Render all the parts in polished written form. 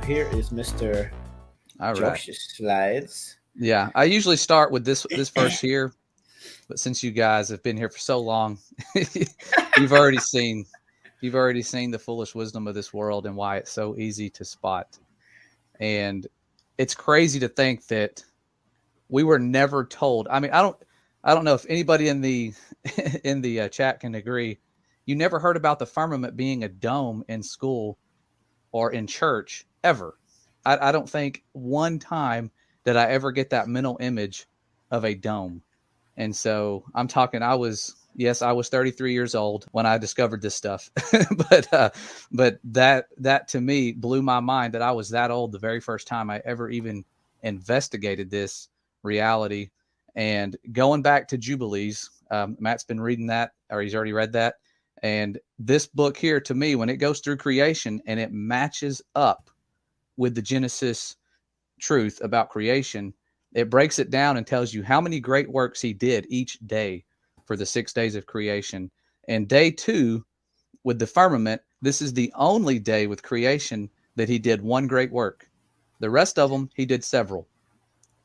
here is Mr. All right. Josh's slides. Yeah, I usually start with this verse here, but since you guys have been here for so long, you've already seen you've already seen the foolish wisdom of this world and why it's so easy to spot. And it's crazy to think that we were never told. I mean, I don't know if anybody in the in the chat can agree. You never heard about the firmament being a dome in school or in church ever. I don't think one time did I ever get that mental image of a dome. And so I'm talking, I was 33 years old when I discovered this stuff, but that to me blew my mind that I was that old the very first time I ever even investigated this reality. And going back to Jubilees, Matt's been reading that, or he's already read that. And this book here, to me, when it goes through creation and it matches up with the Genesis truth about creation, it breaks it down and tells you how many great works he did each day for the 6 days of creation. And day 2, with the firmament, this is the only day with creation that he did one great work. The rest of them, he did several.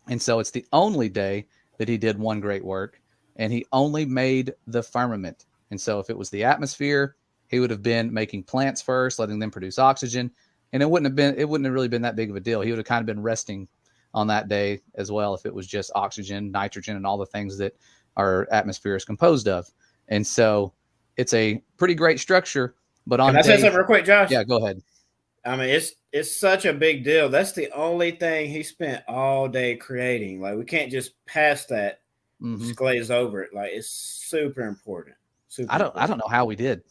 And so it's the only day that he did one great work, and he only made the firmament. And so if it was the atmosphere, he would have been making plants first, letting them produce oxygen, and it wouldn't have really been that big of a deal. He would have kind of been resting on that day as well if it was just oxygen, nitrogen, and all the things that our atmosphere is composed of. And so it's a pretty great structure. But Can on I say day, something real quick, Josh? yeah, go ahead. I mean, it's such a big deal. That's the only thing he spent all day creating. Like we can't just pass that, Mm-hmm. just glaze over it. Like it's super important. Super I important. don't know how we did.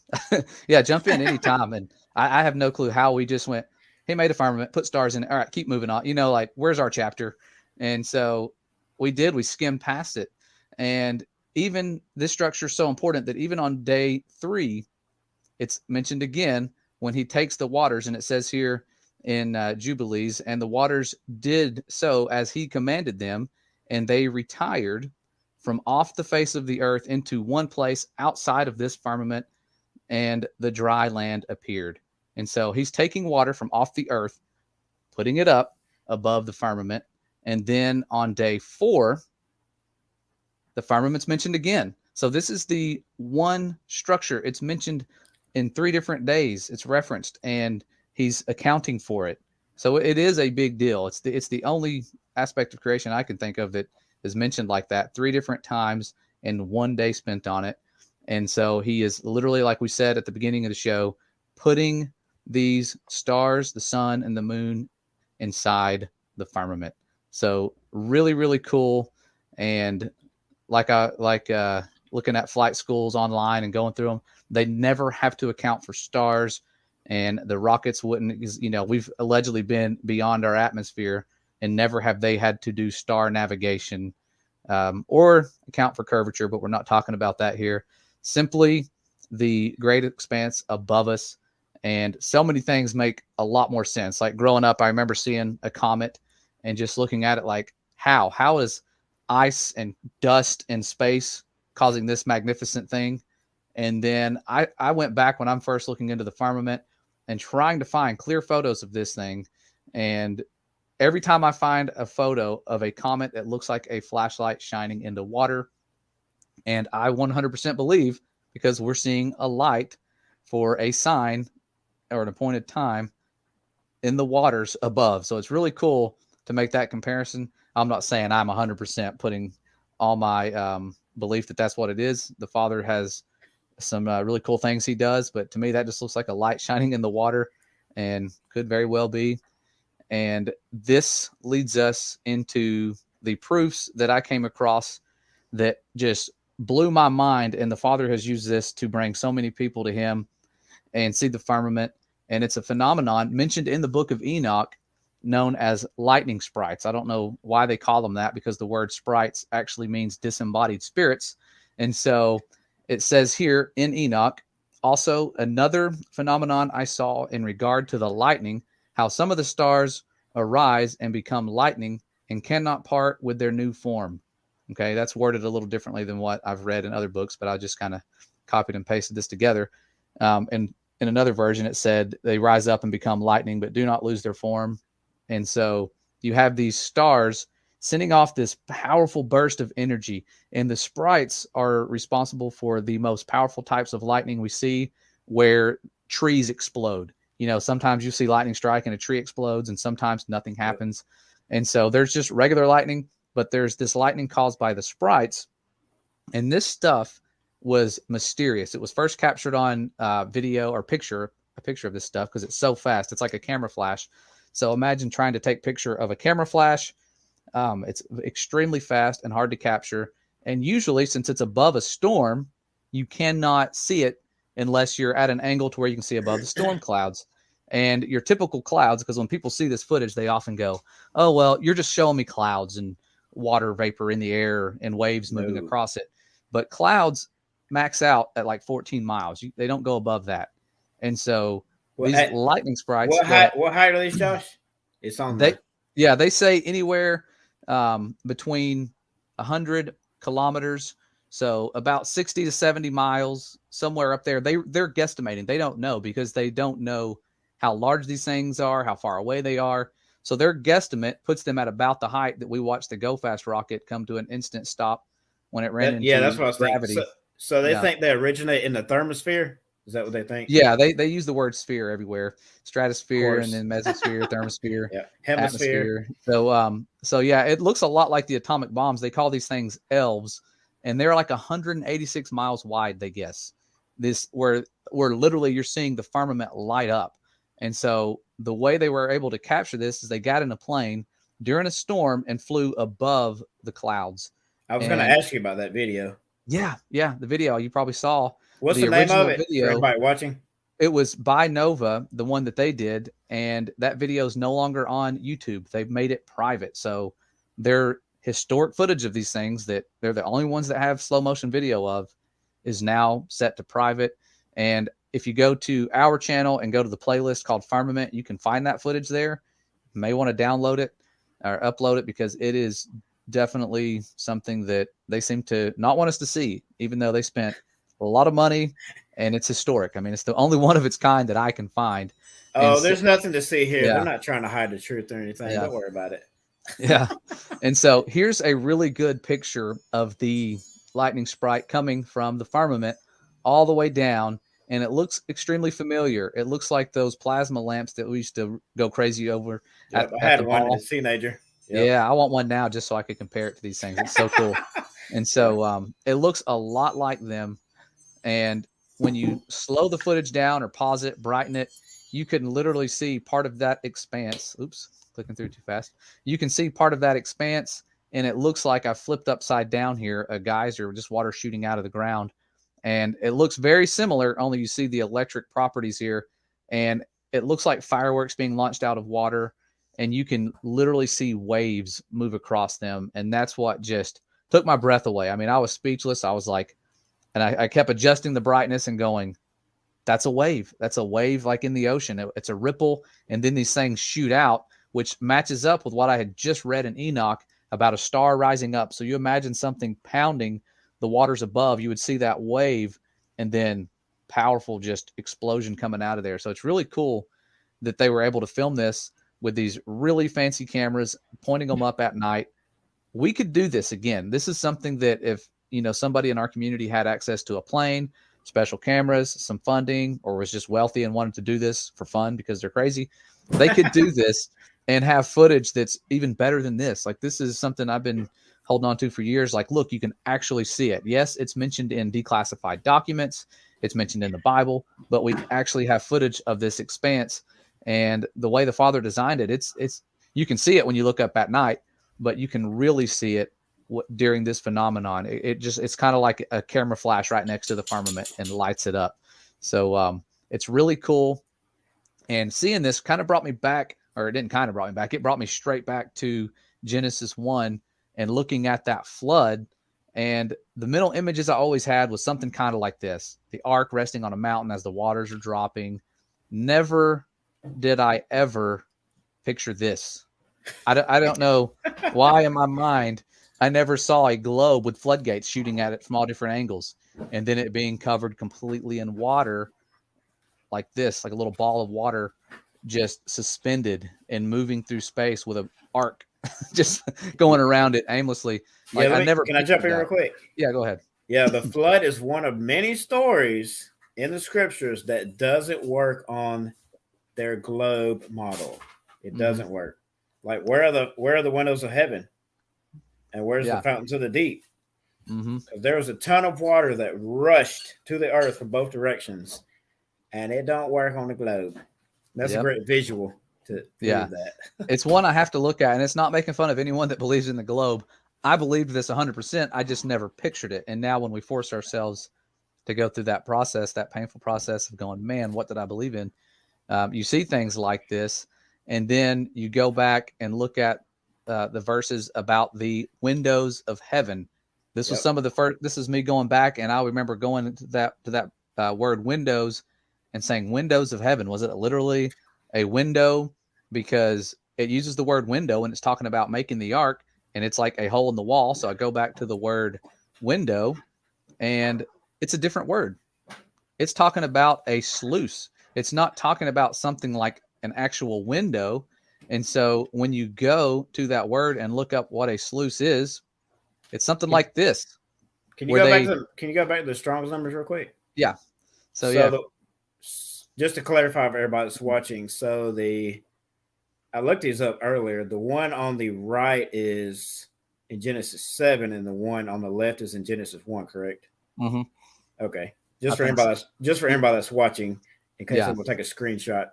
Yeah, jump in anytime. And I have no clue how we just went, he made a firmament, put stars in it. All right, keep moving on. Like, where's our chapter? And so we skimmed past it. And even this structure is so important that even on day 3, it's mentioned again when he takes the waters, and it says here in Jubilees, and the waters did so as he commanded them, and they retired from off the face of the earth into one place outside of this firmament, and the dry land appeared. And so he's taking water from off the earth, putting it up above the firmament. And then on day 4, the firmament's mentioned again. So this is the one structure. It's mentioned in 3 different days. It's referenced, and he's accounting for it. So it is a big deal. It's the only aspect of creation I can think of that is mentioned like that 3 different times and 1 day spent on it. And so he is literally, like we said at the beginning of the show, putting these stars, the sun and the moon, inside the firmament. So really, really cool. And like looking at flight schools online and going through them, they never have to account for stars, and the rockets wouldn't. We've allegedly been beyond our atmosphere, and never have they had to do star navigation or account for curvature. But we're not talking about that here. Simply the great expanse above us, and so many things make a lot more sense. Like growing up, I remember seeing a comet and just looking at it like, how is ice and dust in space causing this magnificent thing? And then I went back when I'm first looking into the firmament and trying to find clear photos of this thing. And every time I find a photo of a comet that looks like a flashlight shining into water, and I 100% believe, because we're seeing a light for a sign or an appointed time in the waters above. So it's really cool to make that comparison. I'm not saying I'm 100% putting all my belief that that's what it is. The Father has some really cool things he does, but to me, that just looks like a light shining in the water, and could very well be. And this leads us into the proofs that I came across that just blew my mind. And the Father has used this to bring so many people to him and see the firmament. And it's a phenomenon mentioned in the book of Enoch known as lightning sprites. I don't know why they call them that, because the word sprites actually means disembodied spirits. And so it says here in Enoch, also another phenomenon I saw in regard to the lightning, how some of the stars arise and become lightning and cannot part with their new form. Okay, that's worded a little differently than what I've read in other books, but I just kind of copied and pasted this together. And in another version, it said they rise up and become lightning, but do not lose their form. And so you have these stars sending off this powerful burst of energy. And the sprites are responsible for the most powerful types of lightning we see, where trees explode. Sometimes you see lightning strike and a tree explodes, and sometimes nothing happens. And so there's just regular lightning, but there's this lightning caused by the sprites. And this stuff was mysterious. It was first captured on video or a picture of this stuff because it's so fast. It's like a camera flash. So imagine trying to take picture of a camera flash. It's extremely fast and hard to capture. And usually, since it's above a storm, you cannot see it unless you're at an angle to where you can see above the storm clouds. And your typical clouds, because when people see this footage, they often go, oh, well, you're just showing me clouds and water vapor in the air and waves moving across it. But clouds max out at like 14 miles. They don't go above that. And so these lightning sprites. What height are these, Josh? It's on they say anywhere between 100 kilometers, so about 60 to 70 miles, somewhere up there. They're guesstimating. They don't know because they don't know how large these things are, how far away they are. So their guesstimate puts them at about the height that we watched the Go Fast rocket come to an instant stop when it ran into that's what I was gravity. Thinking. So they think they originate in the thermosphere? Is that what they think? Yeah, they use the word sphere everywhere. Stratosphere and then mesosphere, thermosphere, hemisphere. Atmosphere. So yeah, it looks a lot like the atomic bombs. They call these things elves, and they're like 186 miles wide, they guess. This where literally you're seeing the firmament light up. And so the way they were able to capture this is they got in a plane during a storm and flew above the clouds. I was going to ask you about that video. Yeah, the video you probably saw. What's the name of it video, for everybody watching? It was by Nova, the one that they did, and that video is no longer on YouTube. They've made it private. So their historic footage of these things that they're the only ones that have slow motion video of is now set to private. And if you go to our channel and go to the playlist called Firmament, you can find that footage there. You may want to download it or upload it because it is definitely something that they seem to not want us to see, even though they spent a lot of money and it's historic. I mean, it's the only one of its kind that I can find. Oh, there's nothing to see here. Yeah. They're not trying to hide the truth or anything. Yeah. Don't worry about it. Yeah. And so here's a really good picture of the lightning sprite coming from the firmament all the way down. And it looks extremely familiar. It looks like those plasma lamps that we used to go crazy over. I had one as a teenager. Yep. Yeah, I want one now just so I could compare it to these things. It's so cool. And so it looks a lot like them. And when you slow the footage down or pause it, brighten it, you can literally see part of that expanse. Oops, clicking through too fast. You can see part of that expanse, and it looks like I flipped upside down here, a geyser, just water shooting out of the ground. And it looks very similar, only you see the electric properties here. And it looks like fireworks being launched out of water, and you can literally see waves move across them. And that's what just took my breath away. I mean, I was speechless. I was like, and I kept adjusting the brightness and going, that's a wave. That's a wave like in the ocean. It's a ripple. And then these things shoot out, which matches up with what I had just read in Enoch about a star rising up. So you imagine something pounding the waters above, you would see that wave and then powerful just explosion coming out of there. So it's really cool that they were able to film this with these really fancy cameras, pointing them up at night. We could do this again. This is something that if, somebody in our community had access to a plane, special cameras, some funding, or was just wealthy and wanted to do this for fun because they're crazy, they could do this and have footage that's even better than this. Like, this is something I've been holding on to for years. Like, look, you can actually see it. Yes, it's mentioned in declassified documents. It's mentioned in the Bible, but we actually have footage of this expanse. And the way the Father designed it, it's you can see it when you look up at night, but you can really see it during this phenomenon. It's kind of like a camera flash right next to the firmament and lights it up. So it's really cool. And seeing this kind of brought me back, or it didn't kind of brought me back. It brought me straight back to Genesis 1 and looking at that flood. And the mental images I always had was something kind of like this: the ark resting on a mountain as the waters are dropping. Never did I ever picture this. I don't know why in my mind I never saw a globe with floodgates shooting at it from all different angles, and then it being covered completely in water. like this, like a little ball of water, just suspended and moving through space with a arc, just going around it aimlessly. Yeah, Like I never can I jump pictured in real that. quick? Yeah, go ahead. Yeah, the flood is one of many stories in the scriptures that doesn't work on their globe model. It Mm-hmm. doesn't work. Like where are the windows of heaven, and where's the Yeah. fountains of the deep? Mm-hmm. Because there was a ton of water that rushed to the earth from both directions, and it don't work on the globe. That's a Yep. great visual to Yeah. prove that. It's one I have to look at, and it's not making fun of anyone that believes in the globe. I believed this 100%. I just never pictured it. And now when we force ourselves to go through that process, that painful process of going, man, what did I believe in? You see things like this, and then you go back and look at the verses about the windows of heaven. This was Yep. some of the first. This is me going back, and I remember going into that word windows and saying windows of heaven. Was it literally a window? Because it uses the word window, and it's talking about making the ark, and it's like a hole in the wall. So I go back to the word window, and it's a different word. It's talking about a sluice. It's not talking about something like an actual window. And so when you go to that word and look up what a sluice is, it's something Can, like this, can you where go back they, to Can you go back to the Strong's numbers real quick? yeah. So, So yeah. the just to clarify for everybody that's watching, so the I looked these up earlier. The one on the right is in Genesis 7, and the one on the left is in Genesis 1, correct? Mm-hmm. Okay. I think so. Just for anybody that's watching, in case Yeah. someone will take a screenshot.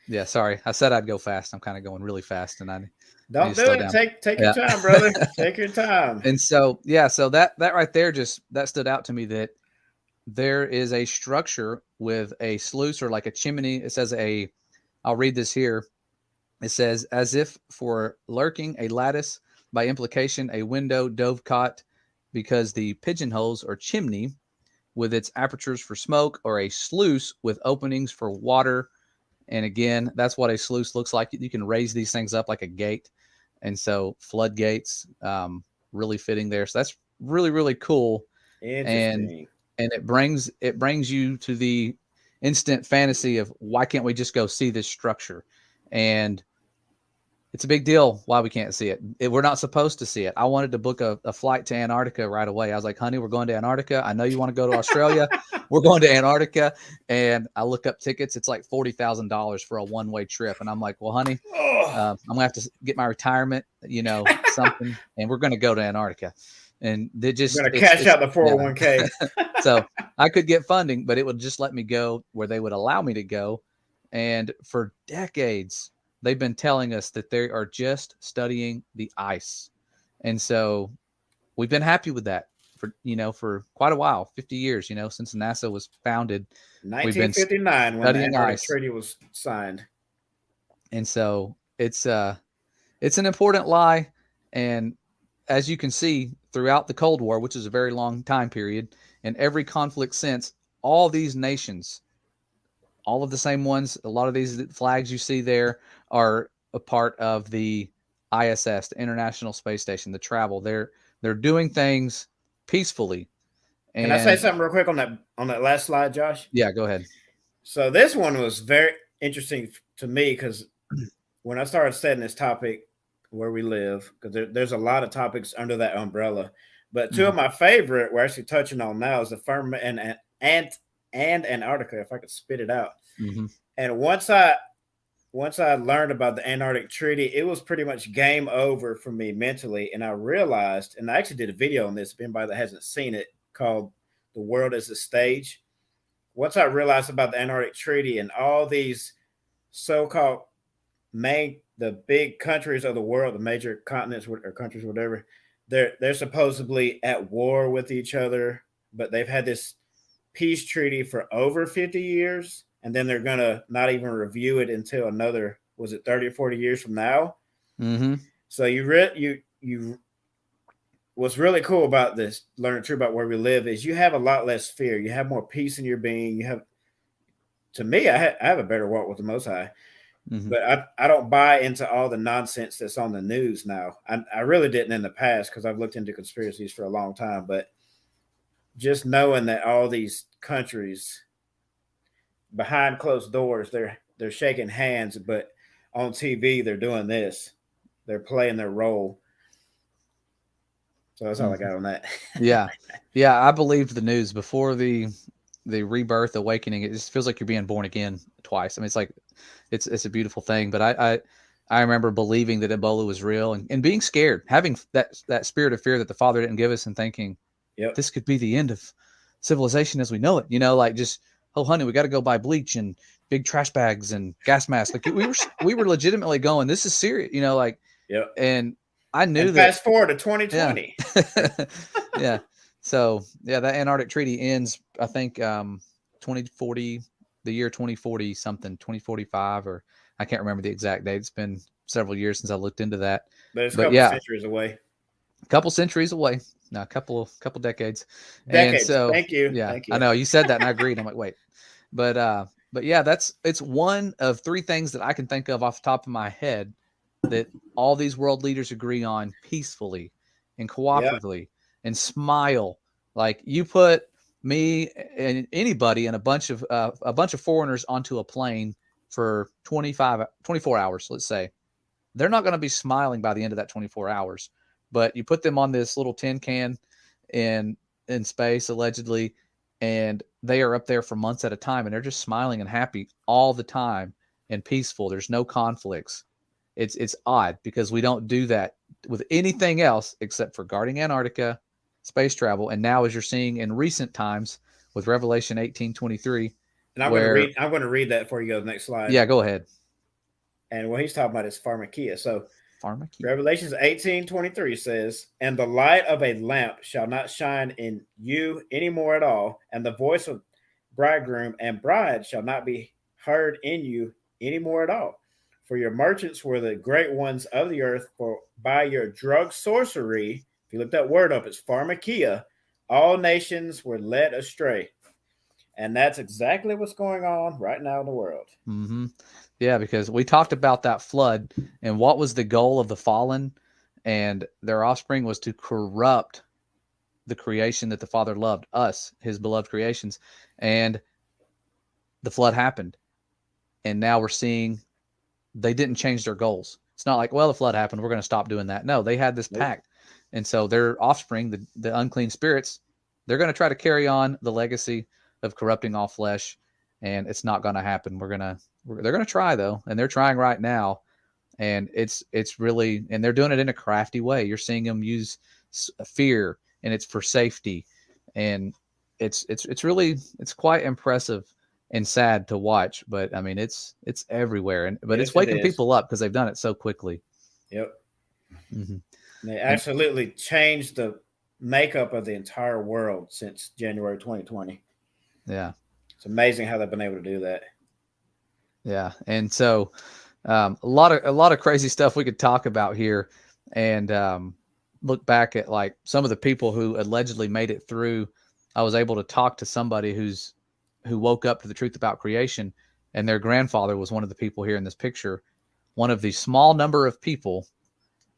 Yeah. Sorry. I said I'd go fast. I'm kind of going really fast, and I need to Don't do slow it. down. Take your Yeah. time, brother. Take your time. And so, yeah. So that right there that stood out to me, that there is a structure with a sluice or like a chimney. It says I'll read this here. It says, as if for lurking, a lattice, by implication, a window, dovecot, because the pigeonholes or chimney with its apertures for smoke, or a sluice with openings for water. And again, that's what a sluice looks like. You can raise these things up like a gate. And so floodgates, really fitting there. So that's really, really cool. And Interesting. it brings you to the instant fantasy of, why can't we just go see this structure? And it's a big deal why we can't see it. We're not supposed to see it. I wanted to book a flight to Antarctica right away. I was like, honey, we're going to Antarctica. I know you want to go to Australia. We're going to Antarctica. And I look up tickets. It's like $40,000 for a one-way trip. And I'm like, well, honey, Oh, I'm going to have to get my retirement, something, and we're going to go to Antarctica. And they I'm just, gonna cash out the yeah. 401k. So I could get funding, but it would just let me go where they would allow me to go. And for decades, they've been telling us that they are just studying the ice. And so we've been happy with that for quite a while, 50 years, since NASA was founded. We've been 1959 when the studying Antarctic ice. Treaty was signed. And so it's an important lie. And as you can see throughout the Cold War, which is a very long time period, in every conflict since, all these nations, all of the same ones, a lot of these flags you see there are a part of the ISS, the International Space Station, the travel. They're doing things peacefully. Can I say And something real quick on that last slide, Josh? yeah, go ahead. So this one was very interesting to me because when I started studying this topic, where we live, because there's a lot of topics under that umbrella, but two Mm-hmm. of my favorite we're actually touching on now is the firmament and Antarctica, if I could spit it out. Mm-hmm. And once I learned about the Antarctic Treaty, it was pretty much game over for me mentally. And I realized, and I actually did a video on this, if anybody that hasn't seen it, called "The World as a Stage." Once I realized about the Antarctic Treaty and all these so-called the big countries of the world, the major continents or countries, whatever, they're supposedly at war with each other, but they've had this peace treaty for over 50 years, and then they're gonna not even review it until another, was it 30 or 40 years from now? Mm-hmm. So you what's really cool about this, learning true about where we live, is you have a lot less fear. You have more peace in your being. You have, to me, I have a better walk with the Most High. Mm-hmm. But I don't buy into all the nonsense that's on the news now. I really didn't in the past because I've looked into conspiracies for a long time. But just knowing that all these countries behind closed doors, they're shaking hands, but on TV they're doing this. They're playing their role. So that's all I Mhm. got on that. Yeah. Yeah, I believed the news before the rebirth awakening. It just feels like you're being born again twice. I mean, it's like it's a beautiful thing. But I remember believing that Ebola was real and being scared, having that spirit of fear that the Father didn't give us, and thinking Yep. this could be the end of civilization as we know it. You know, like just, oh honey, we got to go buy bleach and big trash bags and gas masks. Like we were legitimately going, this is serious. You know, like, Yep. and I knew And that. fast forward to Yeah. 2020. Yeah. So yeah, that Antarctic treaty ends, I think, 2040, the year 2040 something, 2045, or I can't remember the exact date. It's been several years since I looked into that. But it's a But couple yeah, centuries away. a couple centuries away. No, a couple decades. And Decades. so Thank you. yeah, Thank I you. know you said that and I agreed. I'm like, wait. But yeah, it's one of three things that I can think of off the top of my head that all these world leaders agree on peacefully and Yep. cooperatively and smile. Like you put me and anybody and a bunch of foreigners onto a plane for 24 hours, let's say. They're not going to be smiling by the end of that 24 hours. But you put them on this little tin can in space allegedly, and they are up there for months at a time, and they're just smiling and happy all the time and peaceful. There's no conflicts. It's odd because we don't do that with anything else except for guarding Antarctica, space travel, and now as you're seeing in recent times with Revelation 18:23, And where I'm gonna read that before you go to the next slide. yeah, go ahead. And what he's talking about is pharmakia. So Pharmakia. Revelations 18:23 says, "And the light of a lamp shall not shine in you any more at all, and the voice of bridegroom and bride shall not be heard in you any more at all. For your merchants were the great ones of the earth, for by your drug sorcery, if you look that word up, it's pharmakia, all nations were led astray." And that's exactly what's going on right now in the world. Mm-hmm. Yeah, because we talked about that flood and what was the goal of the fallen, and their offspring was to corrupt the creation that the Father loved, us, his beloved creations. And the flood happened. And now we're seeing they didn't change their goals. It's not like, well, the flood happened, we're going to stop doing that. No, they had this Nope. pact. And so their offspring, the unclean spirits, they're going to try to carry on the legacy of corrupting all flesh. And it's not going to happen. They're going to try though. And they're trying right now. And it's really, and they're doing it in a crafty way. You're seeing them use fear, and it's for safety. And it's really, it's quite impressive and sad to watch, but I mean, it's everywhere, and but it's Yes, it waking is. people up because they've done it so quickly. Yep. Mm-hmm. They And absolutely changed the makeup of the entire world since January 2020. yeah, It's amazing how they've been able to do that. yeah, and so a lot of crazy stuff we could talk about here, and look back at like some of the people who allegedly made it through. I was able to talk to somebody who woke up to the truth about creation, and their grandfather was one of the people here in this picture, one of the small number of people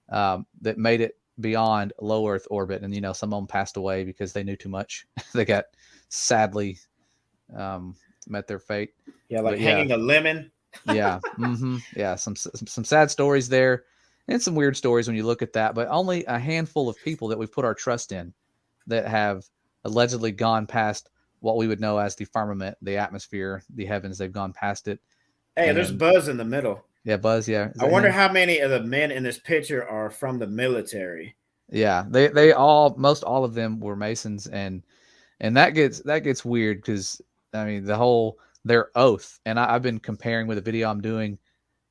that made it beyond low Earth orbit. And, some of them passed away because they knew too much. They got sadly um, met their fate. Yeah, like But yeah, hanging a lemon. yeah, yeah, some sad stories there, and some weird stories when you look at that. But only a handful of people that we've put our trust in that have allegedly gone past what we would know as the firmament, the atmosphere, the heavens. They've gone past it. Hey, there's And Buzz in the middle. yeah, Buzz, yeah, is I that wonder him? how many of the men in this picture are from the military. Yeah, they all, most all of them were Masons, and that gets weird because I mean the whole their oath, and I've been comparing with a video I'm doing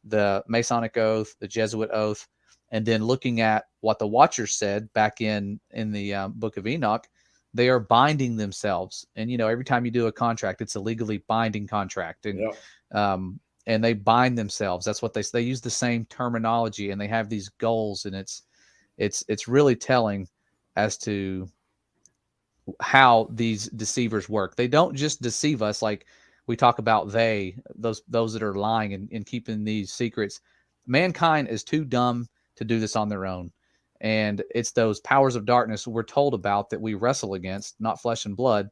the Masonic oath, the Jesuit oath, and then looking at what the Watchers said back in the Book of Enoch. They are binding themselves, and every time you do a contract, it's a legally binding contract, Yep. um, and they bind themselves. That's what they use the same terminology, and they have these goals, and it's really telling as to how these deceivers work. They don't just deceive us like we talk about those that are lying and keeping these secrets. Mankind is too dumb to do this on their own. And it's those powers of darkness we're told about that we wrestle against, not flesh and blood,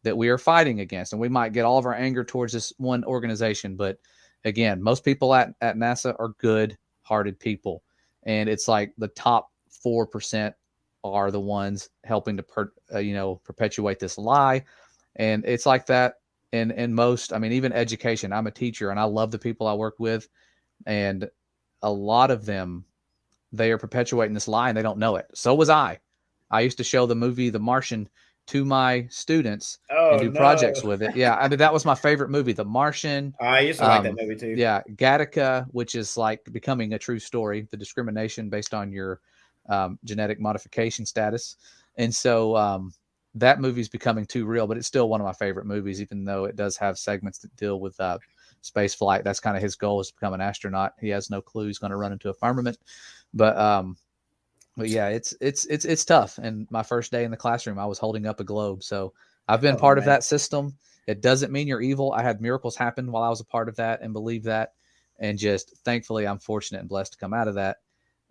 that we are fighting against. And we might get all of our anger towards this one organization. But again, most people at NASA are good hearted people. And it's like the top 4% are the ones helping to, perpetuate this lie. And it's like that in most, I mean, even education. I'm a teacher and I love the people I work with. And a lot of them, they are perpetuating this lie and they don't know it. So was I. I used to show the movie The Martian to my students and Oh do projects no. with it. Yeah, I mean that was my favorite movie, The Martian. I used to like that movie too. Yeah, Gattaca, which is like becoming a true story, the discrimination based on your genetic modification status, and so that movie's becoming too real. But it's still one of my favorite movies, even though it does have segments that deal with space flight. That's kind of his goal, is to become an astronaut. He has no clue he's going to run into a firmament, but yeah, it's tough. And my first day in the classroom, I was holding up a globe. So I've been Oh part of man. that system. It doesn't mean you're evil. I had miracles happen while I was a part of that and believe that. And just thankfully, I'm fortunate and blessed to come out of that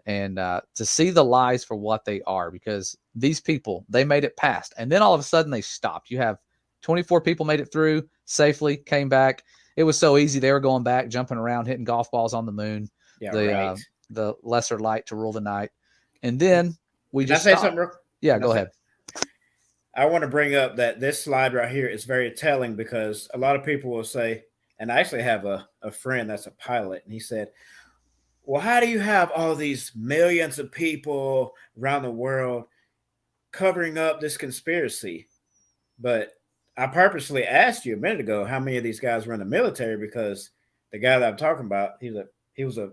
and to see the lies for what they are, because these people, they made it past. And then all of a sudden they stopped. You have 24 people made it through safely, came back. It was so easy. They were going back, jumping around, hitting golf balls on the moon, Yeah, right. the lesser light to rule the night. And then we Can I just say stopped. something real? Yeah, Can I go say? ahead. I want to bring up that this slide right here is very telling, because a lot of people will say, and I actually have a friend that's a pilot, and he said, well, how do you have all these millions of people around the world covering up this conspiracy? But I purposely asked you a minute ago how many of these guys were in the military, because the guy that I'm talking about, he was a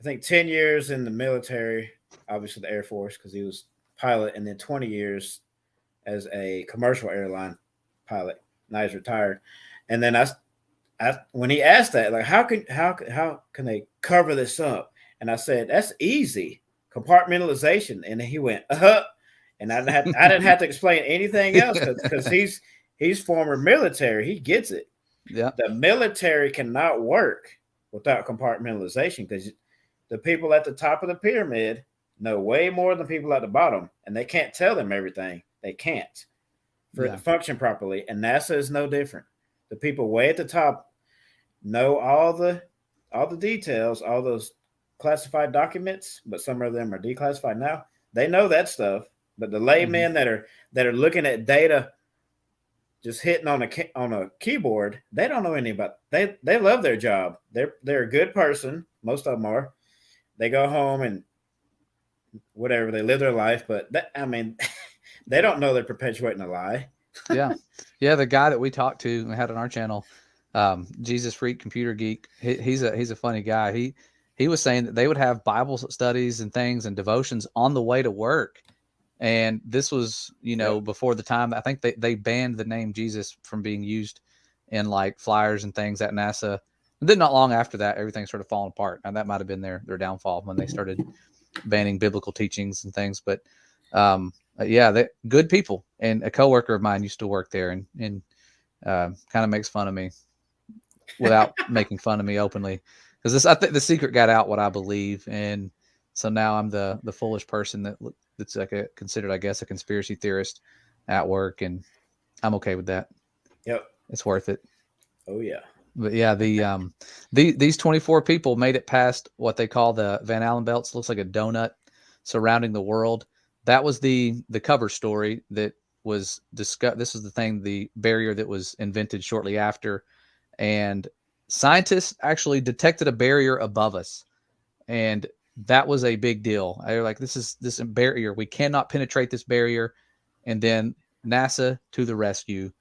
I think 10 years in the military, obviously the Air Force, because he was pilot, and then 20 years as a commercial airline pilot. Now he's retired. And then when he asked that, like, how can they cover this up? And I said, that's easy, compartmentalization. And he went, and I didn't have to explain anything else, because he's former military. He gets it. Yeah. The military cannot work without compartmentalization, because the people at the top of the pyramid know way more than people at the bottom, and they can't tell them everything. They can't for it to function properly. And NASA is no different. The people way at the top know all the details, all those classified documents, but some of them are declassified now. They know that stuff, but the laymen that are looking at data, just hitting on a keyboard, they don't know anything about. They love their job. They're a good person. Most of them are. They go home and whatever, they live their life, but they don't know they're perpetuating a lie. Yeah. Yeah. The guy that we talked to and had on our channel, Jesus Freak Computer Geek, he's a funny guy. He was saying that they would have Bible studies and things and devotions on the way to work. And this was, Yep. before the time, I think they banned the name Jesus from being used in like flyers and things at NASA. And then not long after that, everything started falling apart. And that might have been their downfall when they started banning biblical teachings and things. But yeah, they good people. And a coworker of mine used to work there and kind of makes fun of me without making fun of me openly. Because I think the secret got out, what I believe. And so now I'm the foolish person that's like considered, I guess, a conspiracy theorist at work. And I'm okay with that. Yep. It's worth it. Oh yeah. But yeah, these 24 people made it past what they call the Van Allen belts. Looks like a donut surrounding the world. That was the cover story that was discussed. This was the barrier that was invented shortly after, and scientists actually detected a barrier above us, and that was a big deal. They're like, this barrier, we cannot penetrate this barrier, and then NASA to the rescue.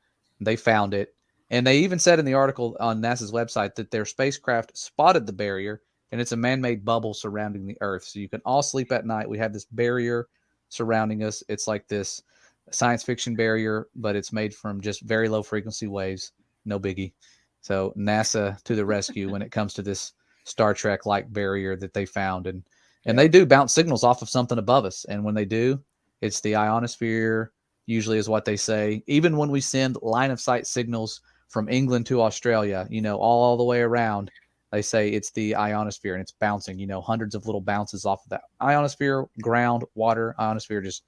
They found it. And they even said in the article on NASA's website that their spacecraft spotted the barrier, and it's a man-made bubble surrounding the Earth. So you can all sleep at night. We have this barrier surrounding us. It's like this science fiction barrier, but it's made from just very low frequency waves. No biggie. So NASA to the rescue when it comes to this Star Trek like barrier that they found. And Yep. they do bounce signals off of something above us. And when they do, it's the ionosphere, usually is what they say. Even when we send line of sight signals from England to Australia, all the way around, they say it's the ionosphere and it's bouncing, hundreds of little bounces off of that ionosphere, ground, water, ionosphere, just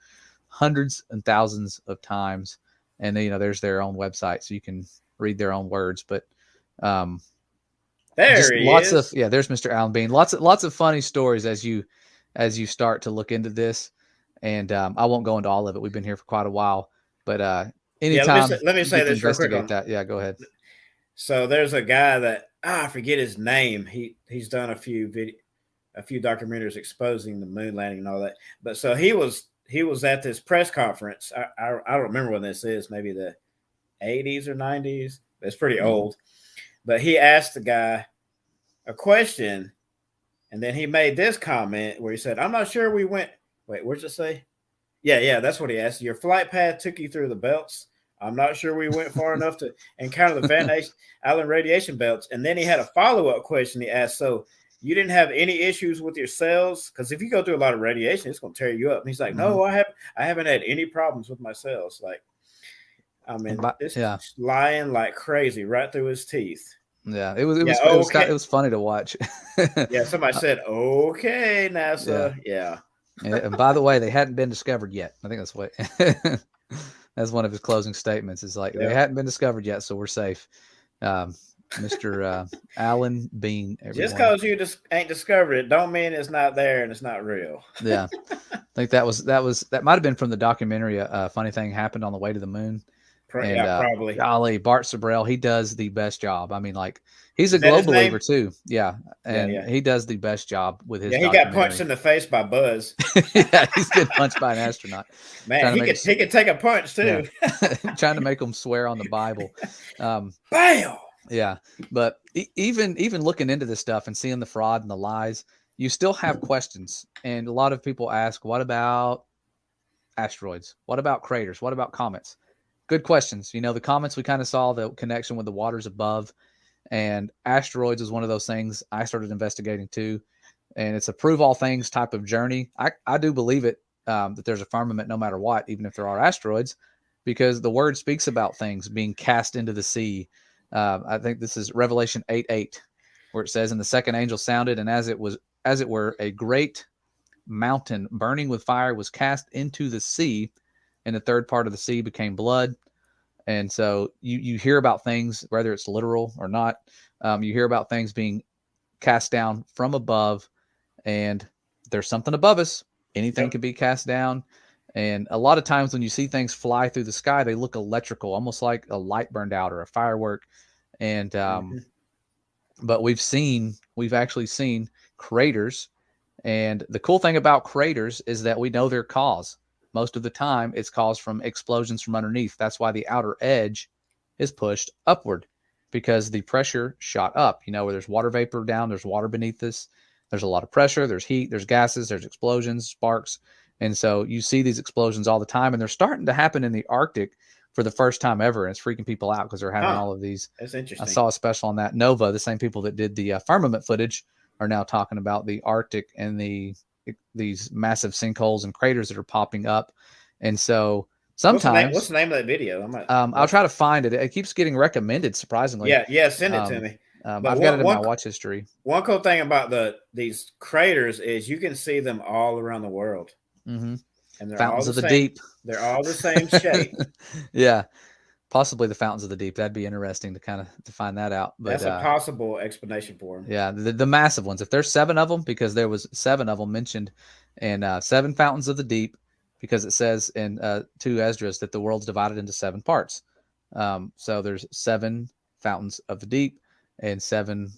hundreds and thousands of times. and then, there's their own website, so you can read their own words. But um, There just he lots of, is. yeah. There's Mr. Alan Bean. Lots of funny stories as you start to look into this, and I won't go into all of it. We've been here for quite a while, but Yeah, anytime let me you say get to this real quick investigate on. that, yeah, go ahead. So there's a guy that I forget his name. He's done a few documentaries exposing the moon landing and all that. But so he was at this press conference. I don't remember when this is. Maybe the 80s or 90s. It's pretty Mm-hmm. old. But he asked the guy a question, and then he made this comment where he said, "I'm not sure we went." Wait, where's it say? Yeah, that's what he asked. Your flight path took you through the belts. I'm not sure we went far enough to encounter the Van Allen radiation belts. And then he had a follow up question. He asked, "So you didn't have any issues with your cells? Because if you go through a lot of radiation, it's going to tear you up." And he's like, Mm-hmm. "No, I haven't had any problems with my cells." Like, I mean, this Yeah, lying like crazy right through his teeth. yeah. It was it Yeah. was it was kind Okay. it was funny to watch. Yeah. Somebody said, "Okay, Yeah. NASA." Yeah. And by the way, they hadn't been discovered yet. I think that's what that's one of his closing statements. Is like they Yeah. hadn't been discovered yet, so we're safe. Um, Mr. Alan Bean, Just everyone. because you just ain't discovered it, don't mean it's not there and it's not real. Yeah, I think that might have been from the documentary. Funny thing happened on the way to the moon, and Yeah, probably. golly, Bart Sabrell, he does the best job. I mean, like he's a Is that globe his believer name? too. Yeah, Yeah, and yeah, he does the best job with his yeah. He got punched documentary. in the face by Buzz. Yeah, he's been punched by an astronaut Man, trying to make him. he could take a punch Yeah, too. trying to make him swear on the Bible. Um, Bam. yeah, but even looking into this stuff and seeing the fraud and the lies, you still have questions. And a lot of people ask, "What about asteroids? What about craters? What about comets?" Good questions. The comets, we kind of saw the connection with the waters above, and asteroids is one of those things I started investigating too. And it's a prove all things type of journey. I do believe it, that there's a firmament no matter what, even if there are asteroids, because the word speaks about things being cast into the sea. I think this is Revelation 8:8, where it says, "And the second angel sounded, and as it were, a great mountain burning with fire was cast into the sea, and the third part of the sea became blood." And so you hear about things, whether it's literal or not. You hear about things being cast down from above, and there's something above us. Anything Yep. can be cast down. And a lot of times when you see things fly through the sky, they look electrical, almost like a light burned out or a firework. And Mm-hmm. but we've actually seen craters. And the cool thing about craters is that we know their cause. Most of the time, it's caused from explosions from underneath. That's why the outer edge is pushed upward, because the pressure shot up. Where there's water vapor down, there's water beneath us. There's a lot of pressure, there's heat, there's gases, there's explosions, sparks. And so you see these explosions all the time, and they're starting to happen in the Arctic for the first time ever. And it's freaking people out because they're having Huh. all of these. That's I interesting. saw a special on that. Nova, the same people that did the firmament footage, are now talking about the Arctic and these massive sinkholes and craters that are popping up. And so What's sometimes, the name of that video? I might I'll watch try it. to find it. It keeps getting recommended, surprisingly. Yeah, yeah. Send it to Um, me. But I've got it in my watch history. one cool thing about these craters is you can see them all around the world, Hmm. and they're all Fountains the of the same. deep. They're all the same shape. Yeah, possibly the fountains of the deep. That'd be interesting to kind of to find that out. But That's a possible explanation for them. yeah, the massive ones. If there's seven of them, because there was seven of them mentioned, and seven fountains of the deep, because it says in two Esdras that the world's divided into seven parts. So there's seven fountains of the deep and seven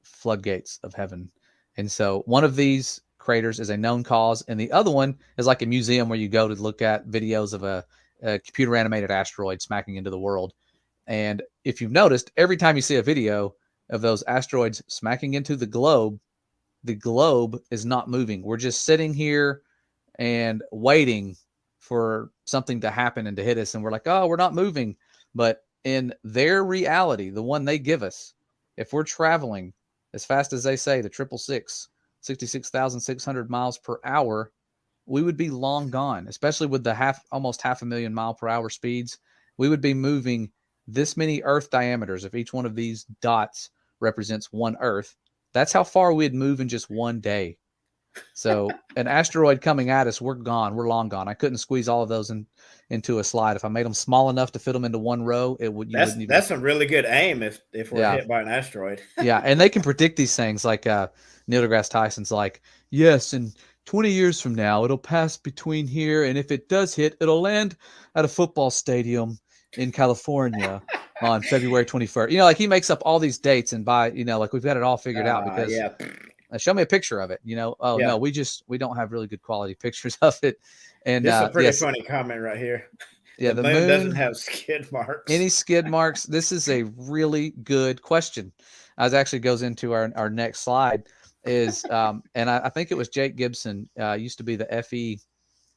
floodgates of heaven. And so one of these craters is a known cause, and the other one is like a museum where you go to look at videos of a computer animated asteroid smacking into the world. And if you've noticed, every time you see a video of those asteroids smacking into the globe is not moving. We're just sitting here and waiting for something to happen and to hit us. And we're like, oh, we're not moving. But in their reality, the one they give us, if we're traveling as fast as they say, the 66,600 miles per hour, we would be long gone, especially with the almost half a million mile per hour speeds. We would be moving this many Earth diameters. If each one of these dots represents one Earth, that's how far we'd move in just one day. So an asteroid coming at us, we're gone. We're long gone. I couldn't squeeze all of those into a slide. If I made them small enough to fit them into one row, you That's wouldn't even. that's some really good aim if we're Yeah, hit by an asteroid. yeah, and they can predict these things. Like Neil deGrasse Tyson's like, yes, in 20 years from now, it'll pass between here, and if it does hit, it'll land at a football stadium in California on February 21st. Like he makes up all these dates, and like we've got it all figured out because Yeah, show me a picture of it. Oh yeah. no, we don't have really good quality pictures of it. And This is a pretty yes, funny comment right here. yeah, The the moon doesn't moon, have skid marks. any skid marks? This is a really good question. As actually goes into our next slide is, and I think it was Jake Gibson, used to be the FE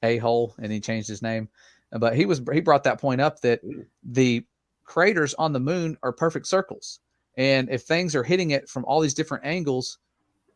a hole, and he changed his name, but he brought that point up that Ooh. the craters on the moon are perfect circles, and if things are hitting it from all these different angles,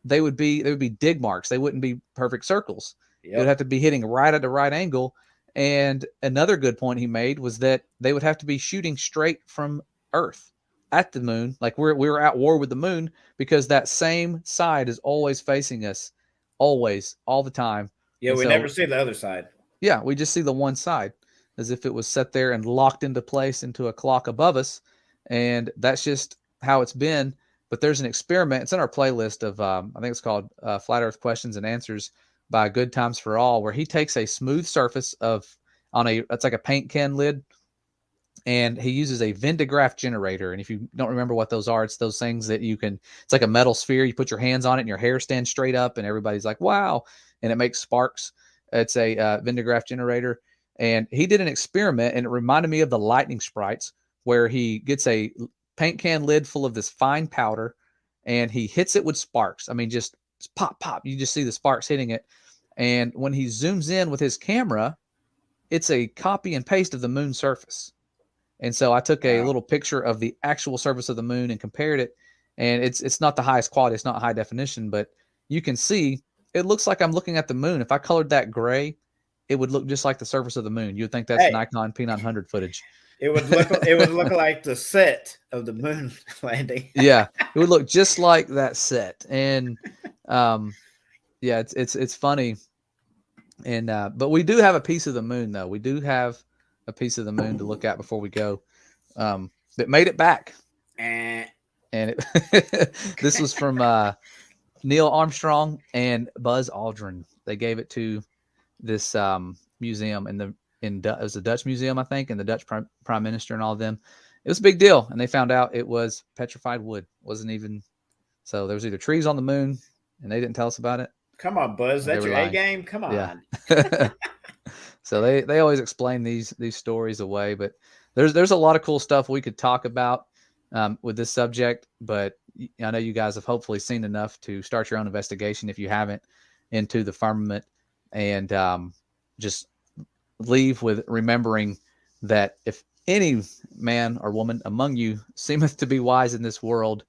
they would be dig marks. They wouldn't be perfect circles. It would Yep. have to be hitting right at the right angle. And another good point he made was that they would have to be shooting straight from Earth at the moon, like we were at war with the moon, because that same side is always facing us, always, all the time. Yeah, And we never so, see the other side. yeah, we just see the one side as if it was set there and locked into place into a clock above us. And that's just how it's been. But there's an experiment. It's in our playlist of, I think it's called Flat Earth Questions and Answers by Good Times for All, where he takes a smooth surface it's like a paint can lid, and he uses a Vendigraph generator. And if you don't remember what those are, it's those things that it's like a metal sphere. You put your hands on it and your hair stands straight up, and everybody's like, wow. And it makes sparks. It's a Vendigraph generator. And he did an experiment, and it reminded me of the lightning sprites, where he gets a paint can lid full of this fine powder and he hits it with sparks. I mean, just pop, pop. You just see the sparks hitting it. And when he zooms in with his camera, it's a copy and paste of the moon's surface. And so I took a Wow. little picture of the actual surface of the moon and compared it. And it's not the highest quality, it's not high definition, but you can see it looks like I'm looking at the moon. If I colored that gray, it would look just like the surface of the moon. You would think that's Hey, Nikon P900 footage. it would look like the set of the moon landing. Yeah, it would look just like that set. And yeah, it's funny. And but we do have a piece of the moon, though. We do have a piece of the moon to look at before we go. That made it back. Eh. And this was from Neil Armstrong and Buzz Aldrin. They gave it to this museum it was a Dutch museum, I think, and the Dutch prime minister and all of them. It was a big deal, and they found out it was petrified wood. Wasn't even so. There was either trees on the moon, and they didn't tell us about it. Come on, Buzz. Or they That's were your A lying. game. Come Yeah. on. So they always explain these stories away, but there's a lot of cool stuff we could talk about with this subject. But I know you guys have hopefully seen enough to start your own investigation if you haven't into the firmament, and just leave with remembering that if any man or woman among you seemeth to be wise in this world,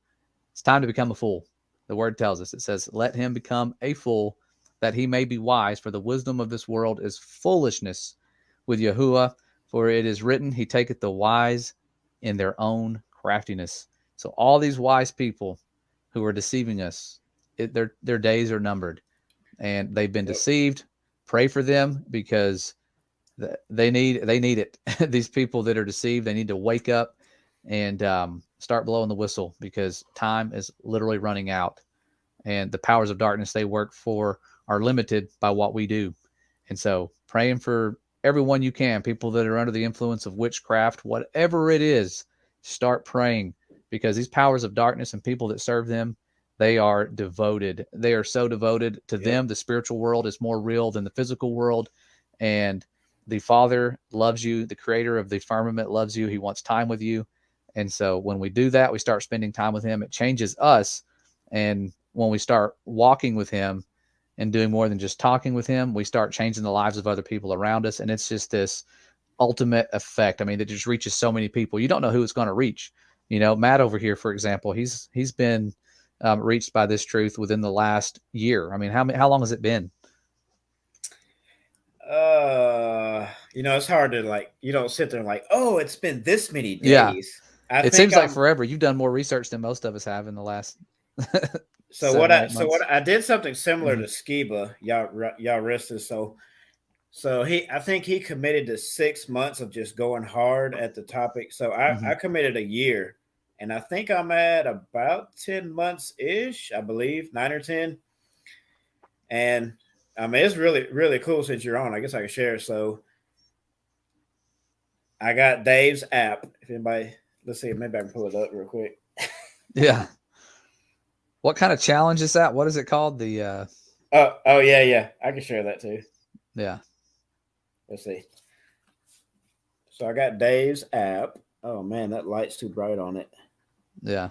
it's time to become a fool. The word tells us, it says, let him become a fool that he may be wise, for the wisdom of this world is foolishness with Yahuwah, for it is written, he taketh the wise in their own craftiness. So all these wise people who are deceiving us, their days are numbered, and they've been Yep. deceived. Pray for them, because they need it. These people that are deceived, they need to wake up and start blowing the whistle, because time is literally running out, and the powers of darkness they work for are limited by what we do. And so praying for everyone you can, people that are under the influence of witchcraft, whatever it is, start praying, because these powers of darkness and people that serve them, they are devoted. They are so devoted to Yep. them. The spiritual world is more real than the physical world. And the Father loves you. The creator of the firmament loves you. He wants time with you. And so when we do that, we start spending time with him. It changes us. And when we start walking with him and doing more than just talking with him, we start changing the lives of other people around us. And it's just this ultimate effect. I mean, that just reaches so many people. You don't know who it's going to reach. Matt over here, for example, he's been reached by this truth within the last year. I mean, how long has it been? It's hard to like. You don't sit there and like, oh, it's been this many Yeah, days. I it think seems like I'm. forever. You've done more research than most of us have in the last. So 7 or 8 months. I did something similar Hmm. to Skiba, y'all rested. So I think he committed to 6 months of just going hard at the topic. So Hmm. I committed a year, and I think I'm at about 10 months ish, I believe, 9 or 10. And I mean, it's really cool since you're on. I guess I can share. So I got Dave's app. If anybody, let's see, maybe I can pull it up real quick. Yeah. What kind of challenge is that? What is it called? The Oh yeah, I can share that too. yeah. Let's see. So I got Dave's app. Oh man, that light's too bright on it. Yeah.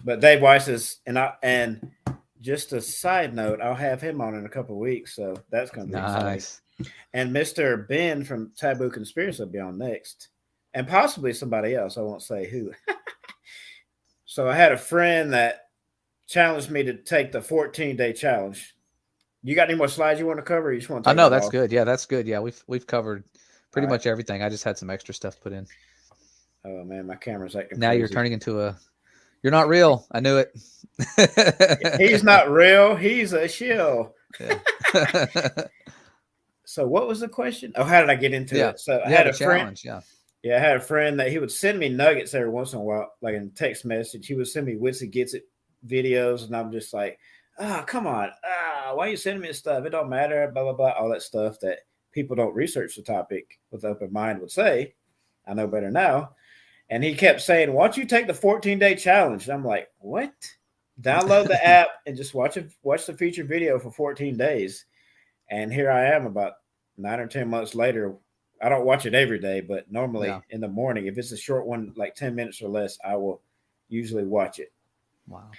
But Dave Weiss is, and just a side note, I'll have him on in a couple of weeks, so that's going to be exciting. Nice. And Mr. Ben from Taboo Conspiracy will be on next, and possibly somebody else. I won't say who. So I had a friend that challenged me to take the 14-day challenge. You got any more slides you want to cover? Or you just want to I take know that that's off? good. Yeah, that's good. Yeah, we've covered All pretty right. much everything. I just had some extra stuff put in. Oh man, my camera's acting Now you're crazy. turning into a. You're not real. I knew it. He's not real. He's a shill. Yeah. So what was the question? Oh, how did I get into Yeah. it? So I Yeah. had The a friend. challenge. Yeah. Yeah, I had a friend that he would send me nuggets every once in a while, like in text message. He would send me Witsy Gets It videos, and I'm just like, come on. Why are you sending me this stuff? It don't matter, blah, blah, blah, all that stuff that people don't research the topic with open mind would say. I know better now. And he kept saying, why don't you take the 14-day challenge? And I'm like, what? Download the app and just watch the featured video for 14 days. And here I am about 9 or 10 months later. I don't watch it every day, but Yeah. normally in the morning, if it's a short one, like 10 minutes or less, I will usually watch it. Wow.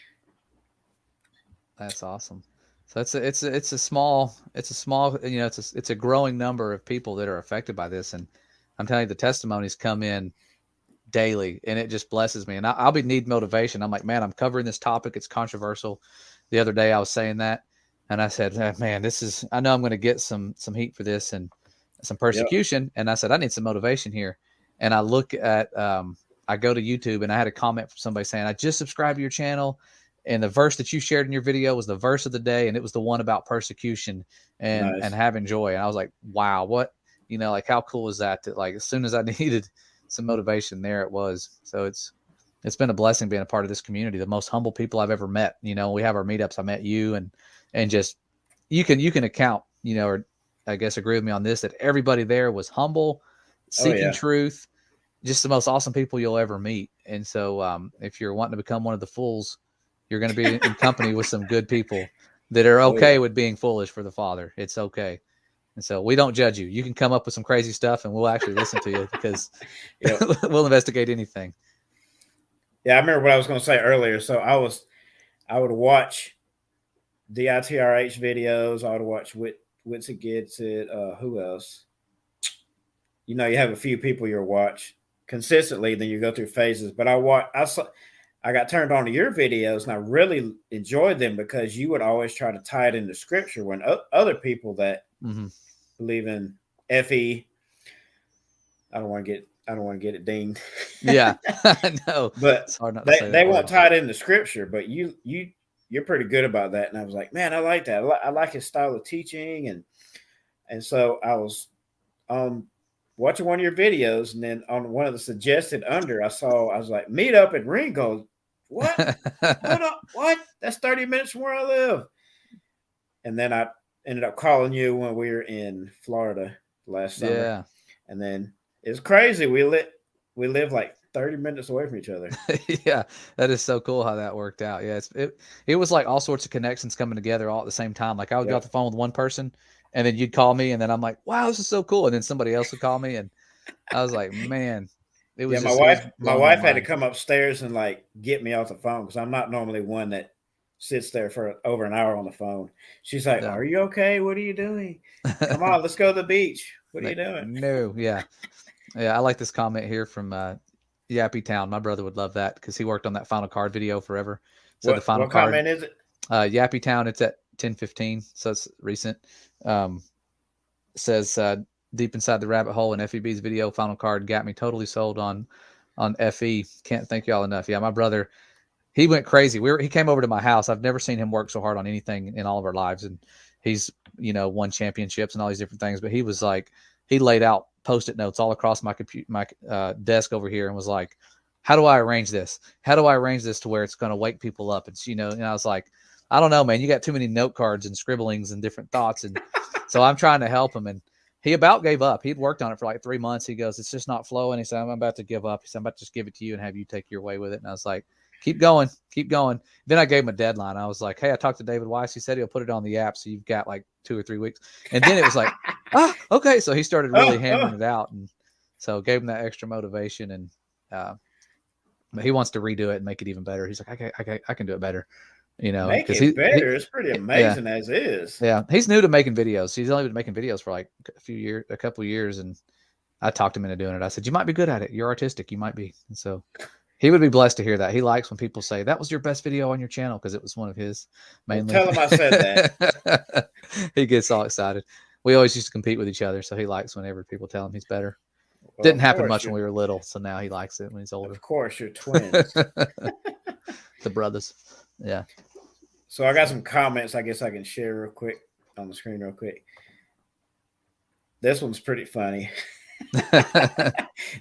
That's awesome. So it's a small it's a growing number of people that are affected by this, and I'm telling you the testimonies come in daily, and it just blesses me. And I'll be need motivation. I'm like, man, I'm covering this topic. It's controversial. The other day I was saying that, and I said, man, this is. I know I'm going to get some heat for this and some Yep. persecution. And I said, I need some motivation here. And I look at, I go to YouTube, and I had a comment from somebody saying, I just subscribed to your channel, and the verse that you shared in your video was the verse of the day, and it was the one about persecution and Nice. having joy. And I was like, wow, what like how cool is that? That like as soon as I needed some motivation, there it was. So it's been a blessing being a part of this community. The most humble people I've ever met. We have our meetups. I met you, and just you can account, or I guess agree with me on this, that everybody there was humble, Oh, seeking yeah. truth, just the most awesome people you'll ever meet. And so if you're wanting to become one of the fools, you're going to be in company with some good people that are Oh, yeah. okay with being foolish for the Father. It's okay. And so we don't judge you. You can come up with some crazy stuff, and we'll actually listen to you because Yep. we'll investigate anything. Yeah, I remember what I was going to say earlier. So I would watch DITRH videos. I would watch Witsy Gets It. Who else? You have a few people you'll watch consistently, then you go through phases. But I got turned on to your videos, and I really enjoyed them because you would always try to tie it into scripture when other people that Mm-hmm. believe in FE, I don't want to get it dinged, Yeah, I know. but It's hard not to they say they that won't word. tie it into scripture. But you're pretty good about that, and I was like, man, I like that. I like his style of teaching, and so I was watching one of your videos, and then on one of the suggested I was like, meet up at Ringo. What? Hold up, what? That's 30 minutes from where I live. And then I ended up calling you when we were in Florida last summer. Yeah. And then it's crazy. We live like 30 minutes away from each other. Yeah, that is so cool how that worked out. Yeah, it was like all sorts of connections coming together all at the same time. Like I would get off Yep. the phone with one person, and then you'd call me, and then I'm like, wow, this is so cool. And then somebody else would call me, and I was like, man, Yeah, it was my blowing my wife had to mind. come upstairs and like get me off the phone because I'm not normally one that sits there for over an hour on the phone. She's like, Yeah. "Are you okay? What are you doing? Come on, let's go to the beach. What are you Like, doing?" no, yeah. Yeah, I like this comment here from Yappy Town. My brother would love that because he worked on that Final Card video forever. Said the Final What Card, comment is it? Yappy Town. It's at 10:15, so it's recent. Um, says deep inside the rabbit hole in FEB's video, Final Card got me totally sold on FE. Can't thank y'all enough. Yeah, my brother. he went crazy. He came over to my house. I've never seen him work so hard on anything in all of our lives. And he's, won championships and all these different things. But he was like, he laid out Post-it notes all across my desk over here and was like, how do I arrange this? How do I arrange this to where it's going to wake people up? It's, and I was like, I don't know, man, you got too many note cards and scribblings and different thoughts. And so I'm trying to help him. And he about gave up. He'd worked on it for like 3 months. He goes, it's just not flowing. He said, I'm about to give up. He said, I'm about to just give it to you and have you take your way with it. And I was like, keep going, keep going. Then I gave him a deadline. I was like, hey, I talked to David Weiss. He said he'll put it on the app. So you've got like 2 or 3 weeks. And then it was like, okay. So he started really hammering it out. And so gave him that extra motivation. And but he wants to redo it and make it even better. He's like, I can do it better. Make it better. It's pretty amazing as is. Yeah. He's new to making videos. He's only been making videos for like a couple of years. And I talked him into doing it. I said, you might be good at it. You're artistic. You might be. And so he would be blessed to hear that. He likes when people say that was your best video on your channel because it was one of his mainly. Well, tell him I said that. He gets all excited. We always used to compete with each other, so he likes whenever people tell him he's better. Well, didn't happen much when we were little, so now he likes it when he's older. Of course, you're twins. The brothers. Yeah. So I got some comments I guess I can share real quick on the screen real quick. This one's pretty funny.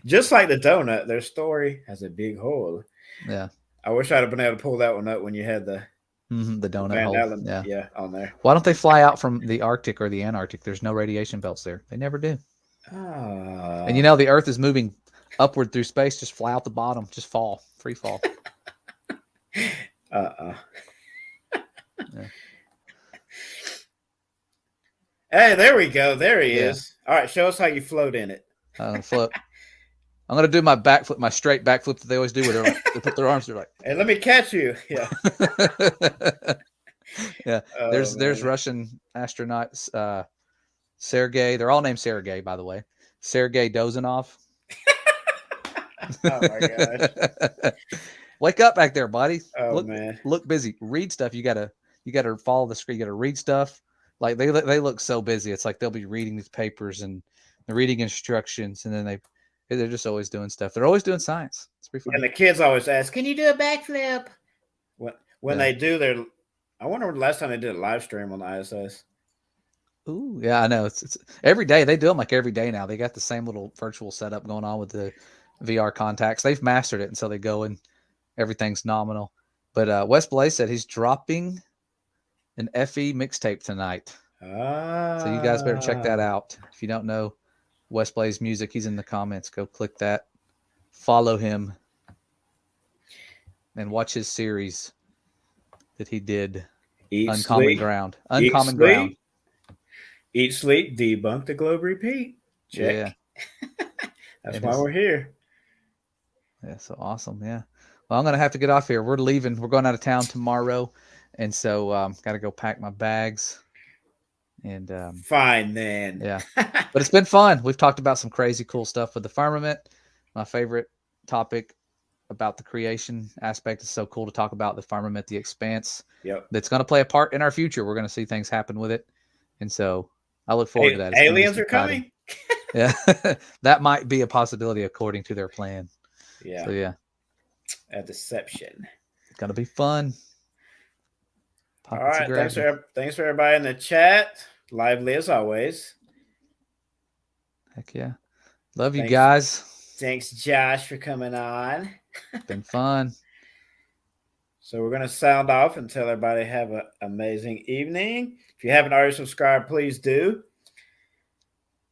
Just like the donut, their story has a big hole. Yeah. I wish I'd have been able to pull that one up when you had the donut hole. Allen, yeah, on there. Why don't they fly out from the Arctic or the Antarctic? There's no radiation belts there. They never do. And the Earth is moving upward through space. Just fly out the bottom. Just fall. Free fall. Yeah. Hey, there we go. There he is. All right, show us how you float in it. Float. I'm gonna do my backflip, my straight backflip that they always do. Where they put their arms. They're like, "Hey, let me catch you." Yeah. Yeah. There's Russian astronauts. Sergei. They're all named Sergei, by the way. Sergei Dozanov. Oh my gosh. Wake up back there, buddy. Oh man. Look busy. Read stuff. You gotta follow the screen. You gotta read stuff. Like they look so busy. It's like they'll be reading these papers and they're reading instructions, and then they're just always doing stuff. They're always doing science. It's pretty fun. And the kids always ask, "Can you do a backflip?" When they do I wonder when the last time they did a live stream on the ISS. Ooh, yeah, I know. It's every day. They do them like every day now. They got the same little virtual setup going on with the VR contacts. They've mastered it, and so they go and everything's nominal. But Wes Blaze said he's dropping an FE mixtape tonight. So you guys better check that out. If you don't know Wes Blaze music, he's in the comments. Go click that. Follow him. And watch his series that he did. Uncommon Ground. Uncommon Ground. Eat, sleep, debunk the globe, repeat. Check. Yeah. That's why we're here. Yeah, so awesome. Yeah. Well, I'm going to have to get off here. We're leaving. We're going out of town tomorrow. And so got to go pack my bags. And fine then. Yeah. But it's been fun. We've talked about some crazy cool stuff with the firmament. My favorite topic about the creation aspect is so cool to talk about the firmament, the expanse. Yep. That's going to play a part in our future. We're going to see things happen with it. And so I look forward to that. It's aliens are coming. Yeah. That might be a possibility according to their plan. Yeah. So yeah. A deception. It's going to be fun. All right. Thanks for everybody in the chat. Lively as always. Heck yeah. Love you guys. Thanks, Josh, for coming on. Been fun. So we're going to sound off and tell everybody have an amazing evening. If you haven't already subscribed, please do.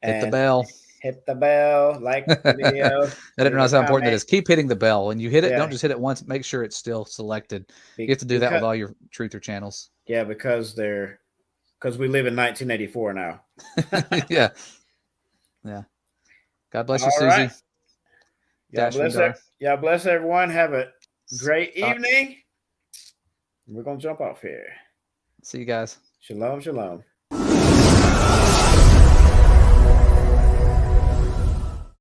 Hit the bell. Hit the bell. Like the video. I didn't realize how important it is. Keep hitting the bell. When you hit it, don't just hit it once. Make sure it's still selected. You have to do that with all your truther channels. Yeah, because we live in 1984 now. Yeah. Yeah. God bless you, Susie. Right. Bless everyone. Have a great evening. We're going to jump off here. See you guys. Shalom, shalom.